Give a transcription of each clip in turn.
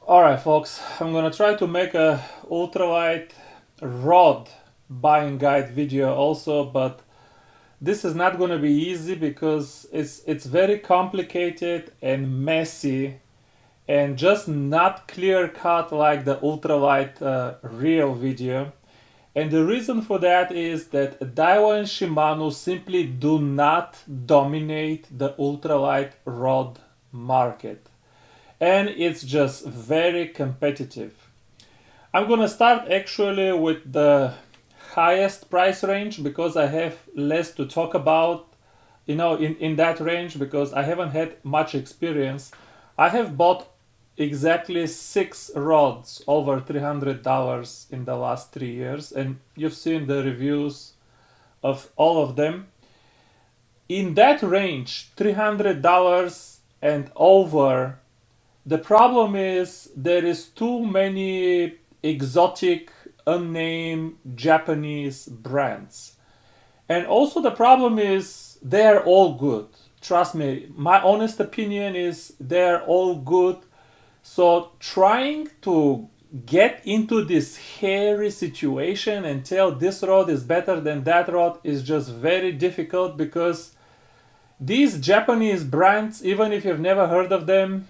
Alright folks, I'm gonna try to make a ultralight rod buying guide video also, but this is not gonna be easy because it's very complicated and messy and just not clear cut like the ultralight real video. And the reason for that is that Daiwa and Shimano simply do not dominate the ultralight rod market, and it's just very competitive. I'm gonna start actually with the highest price range because I have less to talk about, in that range, because I haven't had much experience. I have bought exactly 6 rods over $300 in the last 3 years, and you've seen the reviews of all of them. In that range, $300 and over, the problem is there is too many exotic, unnamed Japanese brands. And also the problem is they're all good. Trust me, my honest opinion is they're all good. So trying to get into this hairy situation and tell this rod is better than that rod is just very difficult, because these Japanese brands, even if you've never heard of them,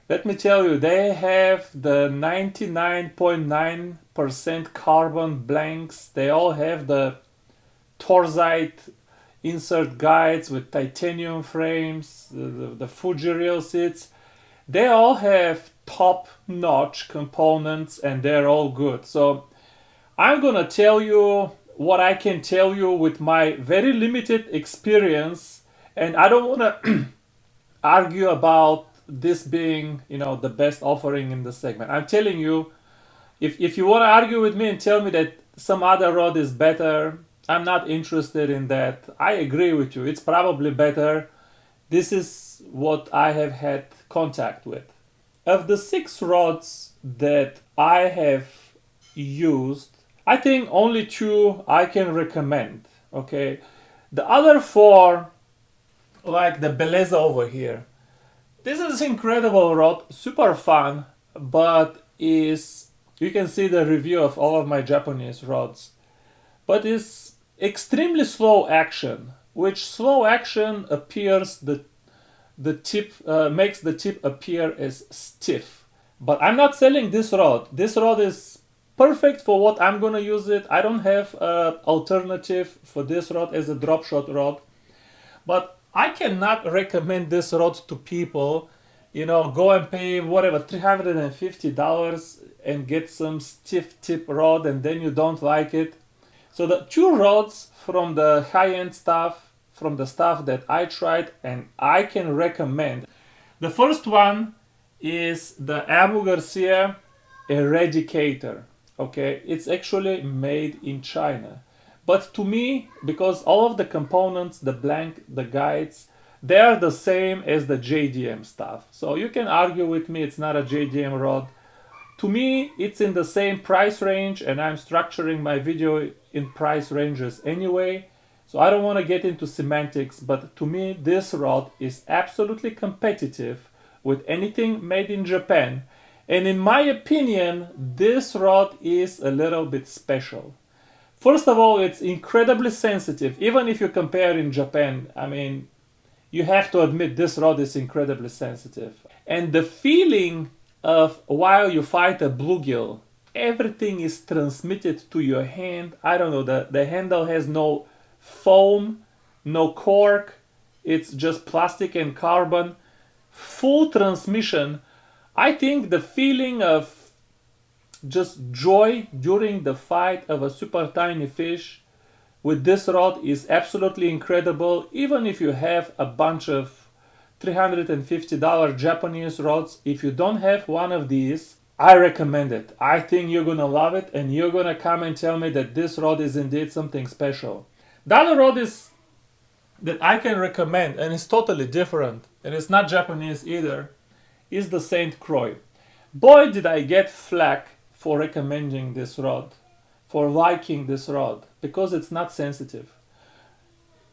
let me tell you, they have the 99.9% carbon blanks. They all have the Torzite insert guides with titanium frames, the Fuji reel seats. They all have top-notch components and they're all good. So I'm gonna tell you what I can tell you with my very limited experience, and I don't wanna argue about this being, the best offering in the segment. I'm telling you, if you want to argue with me and tell me that some other rod is better, I'm not interested in that. I agree with you, it's probably better. This is what I have had contact with. Of the 6 rods that I have used, I think only 2 I can recommend. Okay, the other 4, like the Beleza over here, this is incredible rod, super fun, but you can see the review of all of my Japanese rods, but it's extremely slow action, which slow action appears the tip makes the tip appear as stiff. But I'm not selling this rod. This rod is perfect for what I'm gonna use it. I don't have an alternative for this rod as a drop shot rod, but I cannot recommend this rod to people. Go and pay whatever $350 and get some stiff tip rod, and then you don't like it. So the 2 rods from the high-end stuff, from the stuff that I tried and I can recommend. The first one is the Garcia Eradicator. Okay, it's actually made in China. But to me, because all of the components, the blank, the guides, they are the same as the JDM stuff. So you can argue with me it's not a JDM rod. To me, it's in the same price range, and I'm structuring my video in price ranges anyway. So I don't want to get into semantics, but to me, this rod is absolutely competitive with anything made in Japan. And in my opinion, this rod is a little bit special. First of all, it's incredibly sensitive. Even if you compare in Japan, I mean, you have to admit this rod is incredibly sensitive. And the feeling of while you fight a bluegill, everything is transmitted to your hand. I don't know, the handle has no foam, no cork, it's just plastic and carbon. Full transmission. I think the feeling of just joy during the fight of a super tiny fish with this rod is absolutely incredible. Even if you have a bunch of $350 Japanese rods, if you don't have one of these, I recommend it. I think you're gonna love it, and you're gonna come and tell me that this rod is indeed something special. The other rod that I can recommend, and it's totally different, and it's not Japanese either, is the Saint Croix. Boy, did I get flack for recommending this rod, for liking this rod, because it's not sensitive.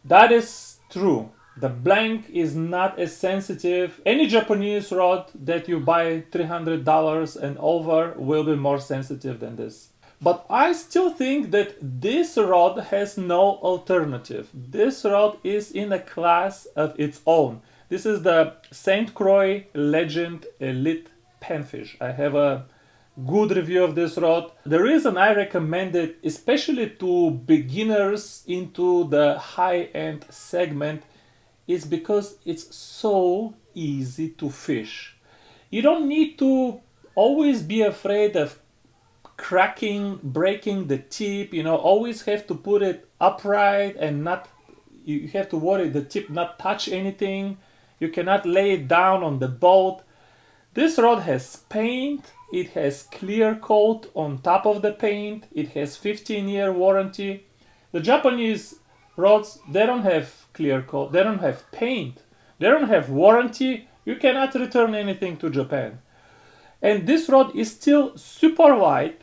That is true. The blank is not as sensitive. Any Japanese rod that you buy $300 and over will be more sensitive than this. But I still think that this rod has no alternative. This rod is in a class of its own. This is the St. Croix Legend Elite Panfish. I have a good review of this rod. The reason I recommend it, especially to beginners into the high-end segment, is because it's so easy to fish. You don't need to always be afraid of cracking, breaking the tip, always have to put it upright and not, you have to worry the tip not touch anything. You cannot lay it down on the boat. This rod has paint, it has clear coat on top of the paint, it has 15-year warranty. The Japanese rods, they don't have clear coat, they don't have paint, they don't have warranty. You cannot return anything to Japan. And this rod is still super light,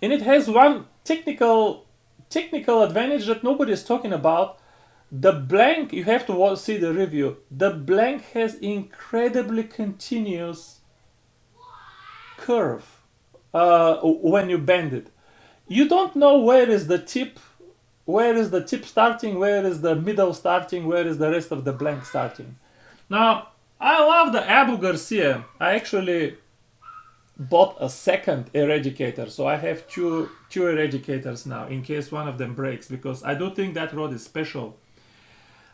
and it has one technical advantage that nobody is talking about. The blank, you have to see the review, the blank has incredibly continuous curve when you bend it. You don't know where is the tip starting, where is the middle starting, where is the rest of the blank starting. Now, I love the Abu Garcia. I actually bought a second Eradicator, so I have two Eradicators now in case one of them breaks, because I do think that rod is special.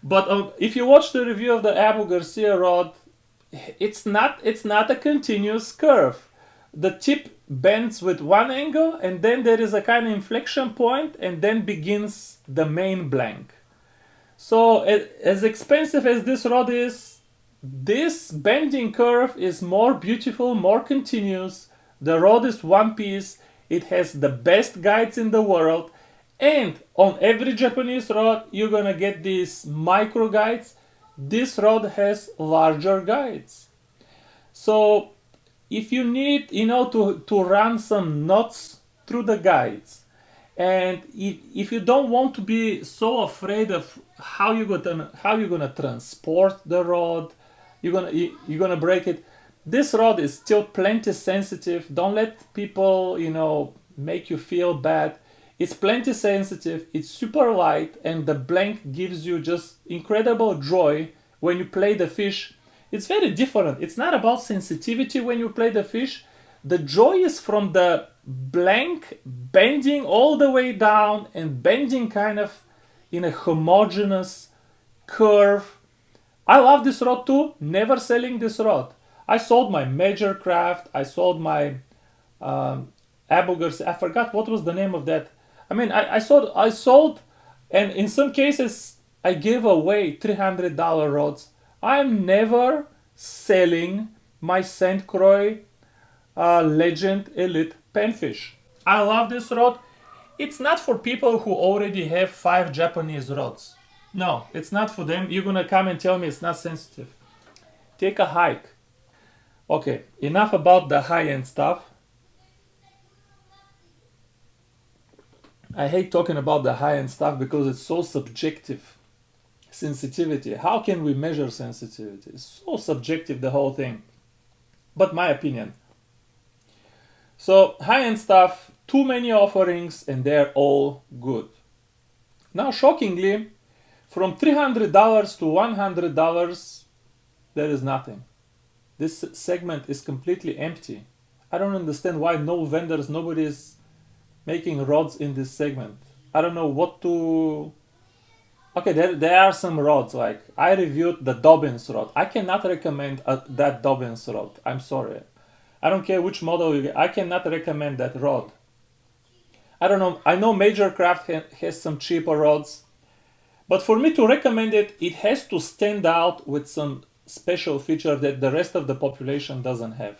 But if you watch the review of the Abu Garcia rod, it's not a continuous curve. The tip bends with one angle, and then there is a kind of inflection point, and then begins the main blank. So as expensive as this rod is, this bending curve is more beautiful, more continuous. The rod is one piece. It has the best guides in the world. And on every Japanese rod, you're gonna get these micro guides. This rod has larger guides. So if you need, to run some knots through the guides, and if you don't want to be so afraid of how you're gonna transport the rod, you're gonna break it, this rod is still plenty sensitive. Don't let people, make you feel bad. It's plenty sensitive, it's super light, and the blank gives you just incredible joy when you play the fish. It's very different. It's not about sensitivity when you play the fish. The joy is from the blank bending all the way down and bending kind of in a homogeneous curve. I love this rod too, never selling this rod. I sold my Major Craft, I sold my Abu Garcia, I forgot what was the name of that. I sold, and in some cases I gave away $300 rods. I'm never selling my St. Croix Legend Elite Panfish. I love this rod. It's not for people who already have 5 Japanese rods. No, it's not for them. You're gonna come and tell me it's not sensitive. Take a hike. Okay, enough about the high-end stuff. I hate talking about the high-end stuff because it's so subjective. Sensitivity. How can we measure sensitivity? It's so subjective, the whole thing. But my opinion. So high-end stuff, too many offerings, and they're all good. Now, shockingly, from $300 to $100, there is nothing. This segment is completely empty. I don't understand why no vendors, nobody is making rods in this segment. I don't know what to... Okay, there are some rods, like I reviewed the Dobbins rod. I cannot recommend that Dobbins rod. I'm sorry. I don't care which model you get. I cannot recommend that rod. I don't know. I know Major Craft has some cheaper rods. But for me to recommend it, it has to stand out with some special feature that the rest of the population doesn't have.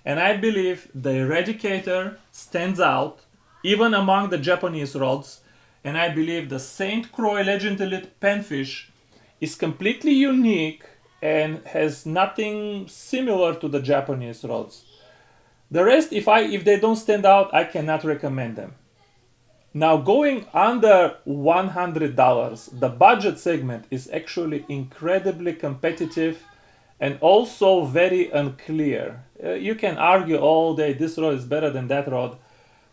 And I believe the Eradicator stands out even among the Japanese rods. And I believe the St. Croix Legend Elite Panfish is completely unique and has nothing similar to the Japanese rods. The rest, if they don't stand out, I cannot recommend them. Now, going under $100, the budget segment is actually incredibly competitive and also very unclear. You can argue all day this rod is better than that rod.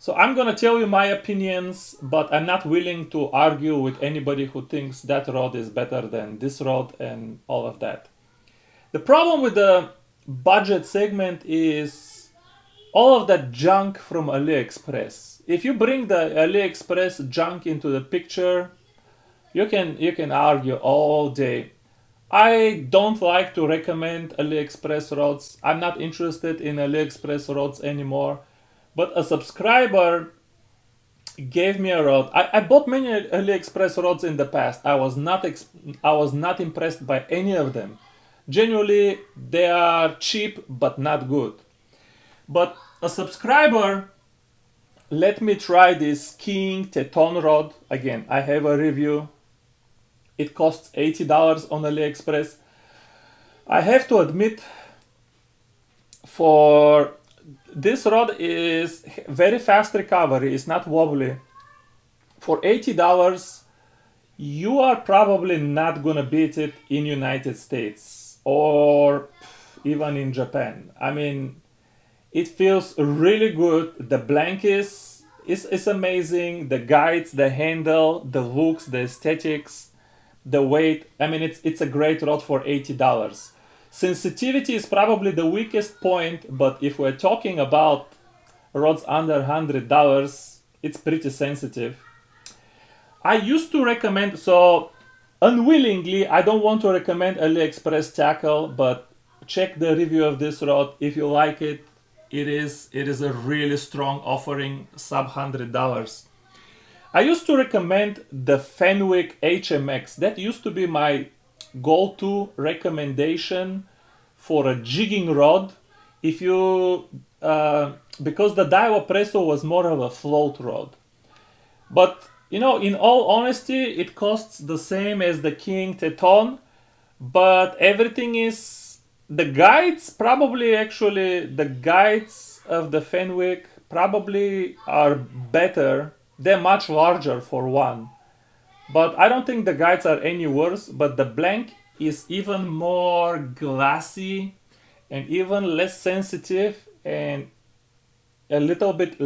So I'm gonna tell you my opinions, but I'm not willing to argue with anybody who thinks that rod is better than this rod and all of that. The problem with the budget segment is all of that junk from AliExpress. If you bring the AliExpress junk into the picture, you can argue all day. I don't like to recommend AliExpress rods. I'm not interested in AliExpress rods anymore. But a subscriber gave me a rod. I bought many AliExpress rods in the past. I was not impressed by any of them. Genuinely, they are cheap but not good. But a subscriber let me try this King Teton rod. Again, I have a review. It costs $80 on AliExpress. I have to admit, for this rod is very fast recovery. It's not wobbly. For $80, you are probably not gonna beat it in United States or even in Japan. I mean, it feels really good. The blank is amazing. The guides, the handle, the looks, the aesthetics, the weight. I mean, it's a great rod for $80. Sensitivity is probably the weakest point, but if we're talking about rods under $100, it's pretty sensitive. I used to recommend, so unwillingly, I don't want to recommend AliExpress tackle, but check the review of this rod. If you like it, it is a really strong offering, sub $100. I used to recommend the Fenwick HMX. That used to be my go-to recommendation for a jigging rod. If you because the Daiwa Presso was more of a float rod. But in all honesty, it costs the same as the King Teton, but everything is the guides probably actually the guides of the Fenwick probably are better. They're much larger for one. But I don't think the guides are any worse, but the blank is even more glassy and even less sensitive and a little bit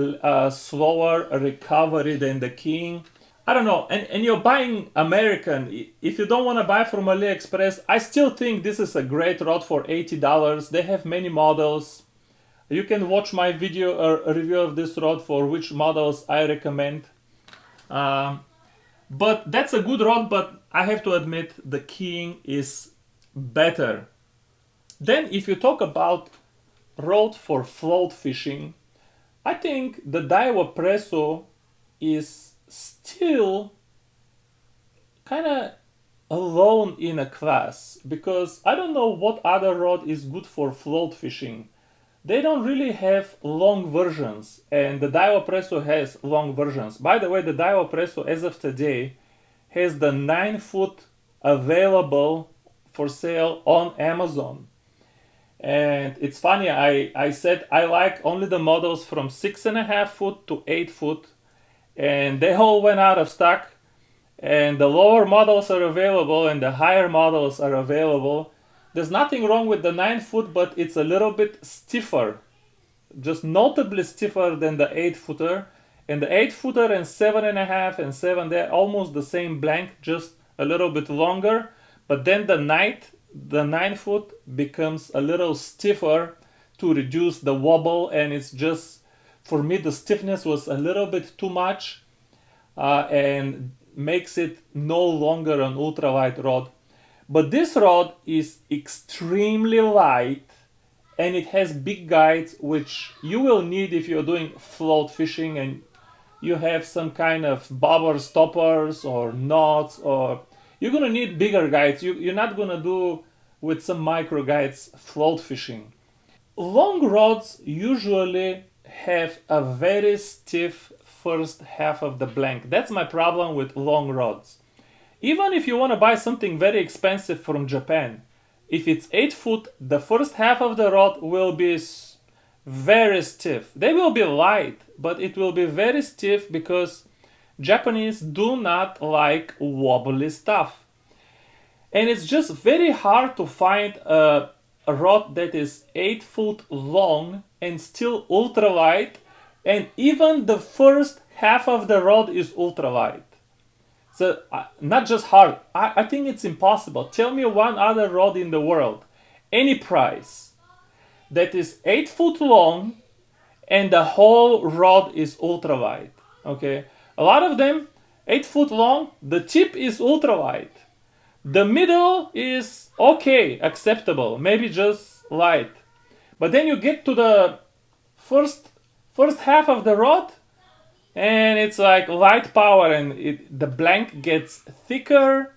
slower recovery than the King. I don't know. And you're buying American. If you don't want to buy from AliExpress, I still think this is a great rod for $80. They have many models. You can watch my video or review of this rod for which models I recommend. But that's a good rod, but I have to admit the King is better. Then if you talk about rod for float fishing, I think the Daiwa Presso is still kind of alone in a class because I don't know what other rod is good for float fishing. They don't really have long versions, and the Daiwa Presso has long versions. By the way, the Daiwa Presso as of today has the 9-foot available for sale on Amazon. And it's funny, I said I like only the models from 6.5 foot to 8 foot, and they all went out of stock. And the lower models are available, and the higher models are available. There's nothing wrong with the 9-foot, but it's a little bit stiffer, just notably stiffer than the 8-footer. And the 8-footer and 7.5 and 7, they're almost the same blank, just a little bit longer. But then the 9-foot becomes a little stiffer to reduce the wobble, and it's just, for me, the stiffness was a little bit too much and makes it no longer an ultralight rod. But this rod is extremely light and it has big guides, which you will need if you're doing float fishing and you have some kind of bobber stoppers or knots, or you're gonna need bigger guides. You're not gonna do with some micro guides float fishing. Long rods usually have a very stiff first half of the blank. That's my problem with long rods. Even if you want to buy something very expensive from Japan, if it's 8 foot, the first half of the rod will be very stiff. They will be light, but it will be very stiff because Japanese do not like wobbly stuff. And it's just very hard to find a rod that is 8 foot long and still ultralight, and even the first half of the rod is ultralight. So not just hard, I think it's impossible. Tell me one other rod in the world, any price, that is 8 foot long and the whole rod is ultralight. Okay, a lot of them 8 foot long, the tip is ultralight. The middle is okay, acceptable, maybe just light. But then you get to the first half of the rod, and it's like light power, and the blank gets thicker,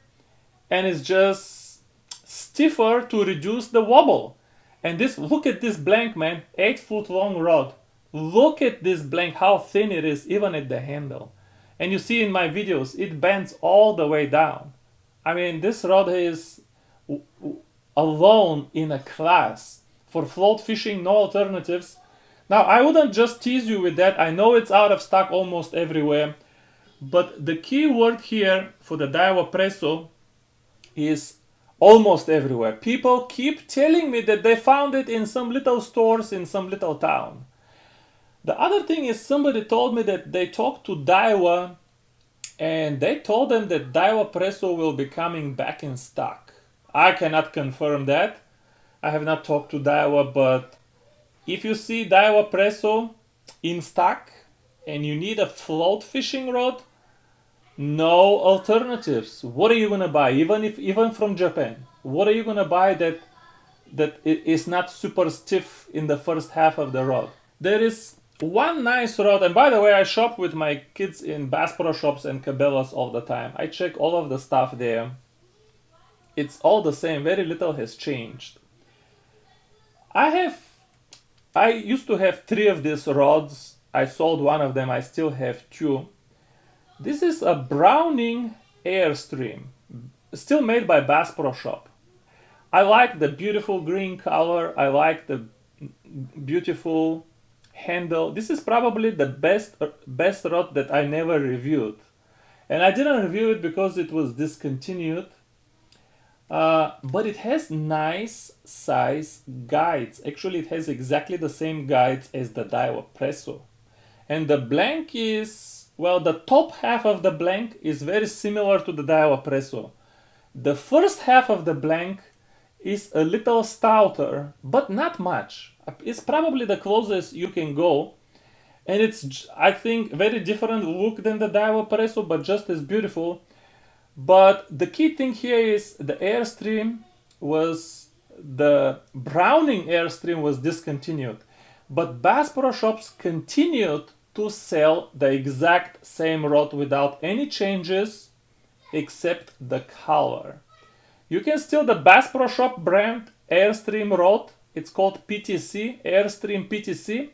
and it's just stiffer to reduce the wobble. And look at this blank, man, 8 foot long rod. Look at this blank, how thin it is, even at the handle. And you see in my videos, it bends all the way down. I mean, this rod is alone in a class. For float fishing, no alternatives. Now, I wouldn't just tease you with that. I know it's out of stock almost everywhere. But the key word here for the Daiwa Presso is almost everywhere. People keep telling me that they found it in some little stores in some little town. The other thing is, somebody told me that they talked to Daiwa and they told them that Daiwa Presso will be coming back in stock. I cannot confirm that. I have not talked to Daiwa, but if you see Daiwa Presso in stock and you need a float fishing rod, no alternatives. What are you gonna buy? Even from Japan, what are you gonna buy that is not super stiff in the first half of the rod? There is one nice rod, and by the way, I shop with my kids in Bass Pro Shops and Cabela's all the time. I check all of the stuff there. It's all the same, very little has changed. I used to have 3 of these rods. I sold one of them, I still have 2. This is a Browning Airstream, still made by Bass Pro Shop. I like the beautiful green color, I like the beautiful handle. This is probably the best rod that I never reviewed, and I didn't review it because it was discontinued, but it has nice size guides. Actually, it has exactly the same guides as the Daiwa Presso, and the blank is, well, the top half of the blank is very similar to the Daiwa Presso. The first half of the blank is a little stouter, but not much. It's probably the closest you can go, and it's, I think, very different look than the Daiwa Presso, but just as beautiful. But the key thing here is the Airstream the Browning Airstream was discontinued, but Bass Pro Shops continued to sell the exact same rod without any changes except the color. You can steal the Bass Pro Shop brand Airstream rod. It's called PTC, Airstream PTC,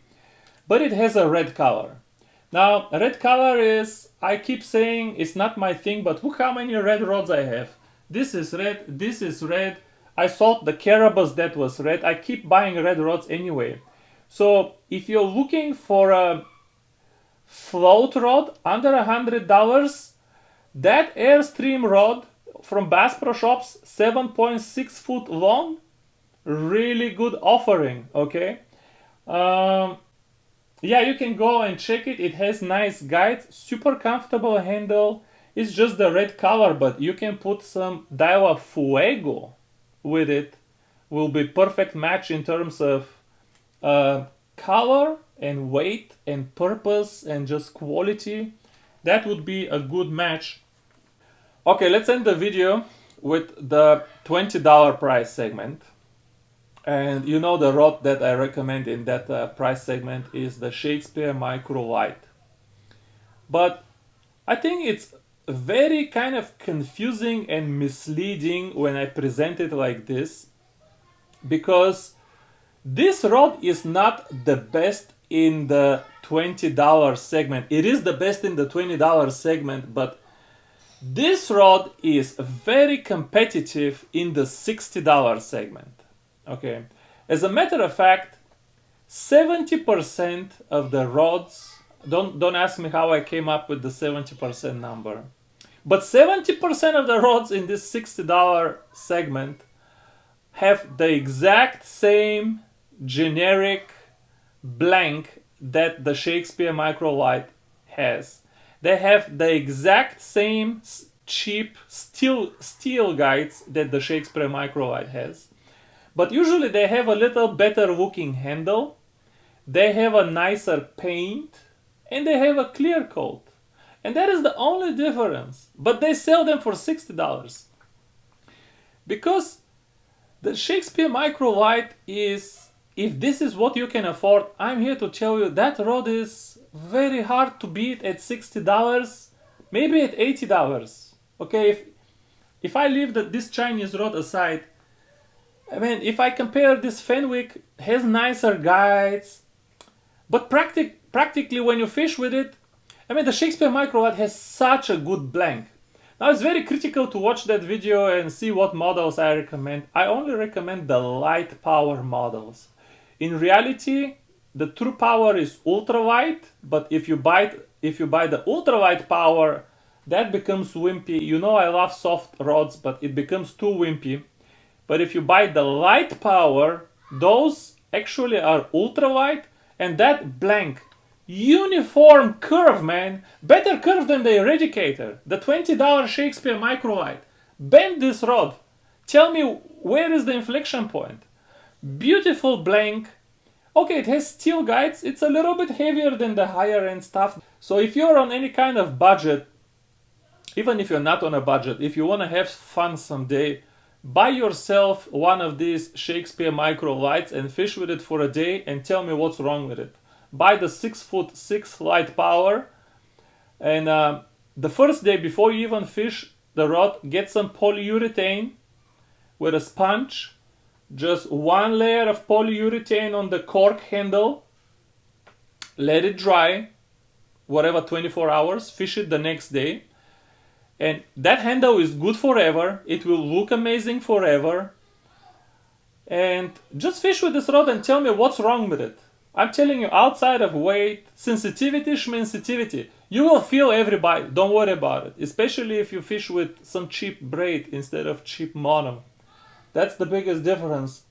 but it has a red color. Now, red color is, I keep saying it's not my thing, but look how many red rods I have. This is red, this is red. I thought the Carabas that was red. I keep buying red rods anyway. So if you're looking for a float rod under $100, that Airstream rod from Bass Pro Shops, 7.6 foot long, really good offering. Okay, yeah, you can go and check it. It has nice guides, super comfortable handle. It's just the red color, but you can put some Daiwa Fuego with it. Will be perfect match in terms of color and weight and purpose and just quality. That would be a good match. Okay, let's end the video with the $20 price segment. And you know the rod that I recommend in that price segment is the Shakespeare Micro Light. But I think it's very kind of confusing and misleading when I present it like this, because this rod is not the best in the $20 segment. It is the best in the $20 segment, but this rod is very competitive in the $60 segment. Okay, as a matter of fact, 70% of the rods Don't ask me how I came up with the 70% number. But 70% of the rods in this $60 segment have the exact same generic blank that the Shakespeare Microlight has. They have the exact same cheap steel guides that the Shakespeare Microlight has. But usually they have a little better looking handle, they have a nicer paint, and they have a clear coat. And that is the only difference. But they sell them for $60. Because the Shakespeare Microlight is, if this is what you can afford, I'm here to tell you that rod is very hard to beat at $60, maybe at $80. Okay, if I leave this Chinese rod aside, I mean, if I compare this Fenwick, has nicer guides, but practically when you fish with it, I mean, the Shakespeare Microlight has such a good blank. Now, it's very critical to watch that video and see what models I recommend. I only recommend the light power models. In reality, the true power is ultralight, but if you buy the ultralight power, that becomes wimpy. You know I love soft rods, but it becomes too wimpy. But if you buy the light power, those actually are ultralight, and that blank, uniform curve, man, better curve than the Eradicator, the $20 Shakespeare Microlight. Bend this rod, tell me where is the inflection point. Beautiful blank. Okay, it has steel guides, it's a little bit heavier than the higher end stuff. So if you're on any kind of budget, even if you're not on a budget, if you want to have fun someday, buy yourself one of these Shakespeare Microlights and fish with it for a day and tell me what's wrong with it. Buy the 6'6" light power, and the first day before you even fish the rod, get some polyurethane with a sponge, just one layer of polyurethane on the cork handle, let it dry, whatever, 24 hours, fish it the next day, and that handle is good forever, it will look amazing forever, and just fish with this rod and tell me what's wrong with it. I'm telling you, outside of weight, sensitivity, schmensitivity, you will feel every bite. Don't worry about it. Especially if you fish with some cheap braid instead of cheap mono. That's the biggest difference.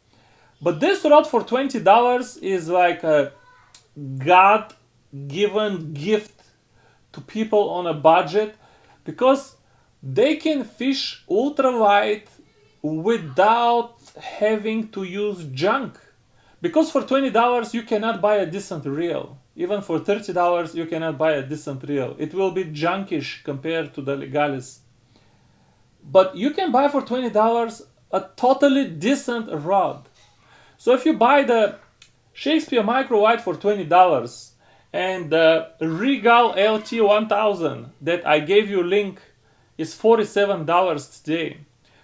But this rod for $20 is like a God-given gift to people on a budget, because they can fish ultralight without having to use junk. Because for $20 you cannot buy a decent reel. Even for $30 you cannot buy a decent reel. It will be junkish compared to the Legalis. But you can buy for $20 a totally decent rod. So if you buy the Shakespeare Microlight for $20 and the Regal LT 1000 that I gave you link is $47 today.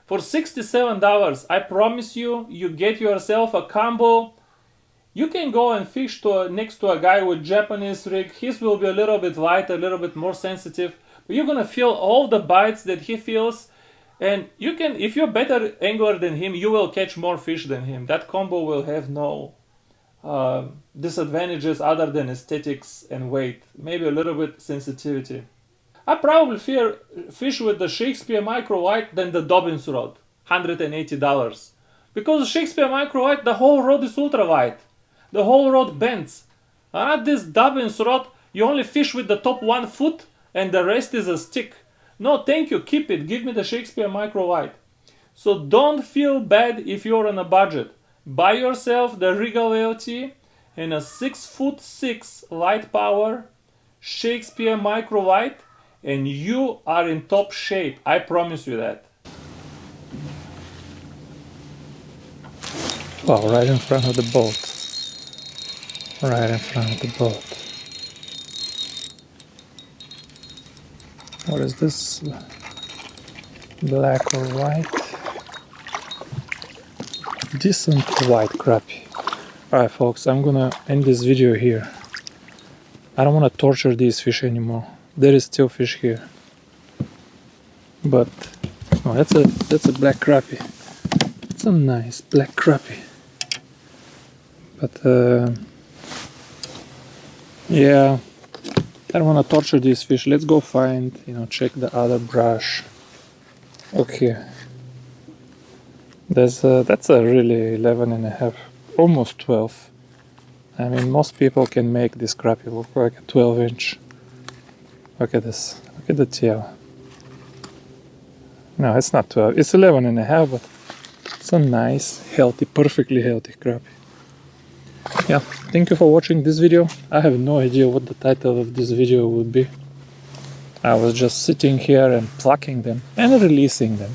For $67, I promise you, you get yourself a combo. You can go and fish next to a guy with Japanese rig. His will be a little bit lighter, a little bit more sensitive, but you're gonna feel all the bites that he feels. And you can, if you're better angler than him, you will catch more fish than him. That combo will have no disadvantages other than aesthetics and weight. Maybe a little bit sensitivity. I probably fish with the Shakespeare Microlight than the Dobbins rod, $180. Because the Shakespeare Microlight, the whole rod is ultralight. The whole rod bends. Not this Dobbins rod, you only fish with the top 1 foot and the rest is a stick. No, thank you, keep it. Give me the Shakespeare Microlight. So don't feel bad if you're on a budget. Buy yourself the Regal LT and a 6'6" light power Shakespeare Microlight, and you are in top shape. I promise you that. Wow, right in front of the boat. Right in front of the boat. What is this? Black or white? Decent white crappie. Alright folks, I'm gonna end this video here. I don't want to torture these fish anymore. There is still fish here. But oh, that's a black crappie. It's a nice black crappie. But yeah, I don't want to torture these fish. Let's go find, check the other brush. Okay. That's a really 11 and a half, almost 12. I mean, most people can make this crappie look like a 12-inch. Look at this. Look at the tail. No, it's not 12. It's 11 and a half, but it's a nice, healthy, perfectly healthy crappie. Yeah, thank you for watching this video. I have no idea what the title of this video would be. I was just sitting here and plucking them and releasing them.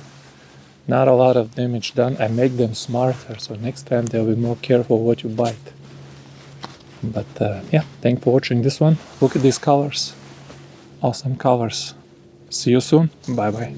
Not a lot of damage done. I make them smarter, so next time they'll be more careful what you bite. But yeah, thanks for watching this one. Look at these colors. Awesome colors. See you soon. Bye bye.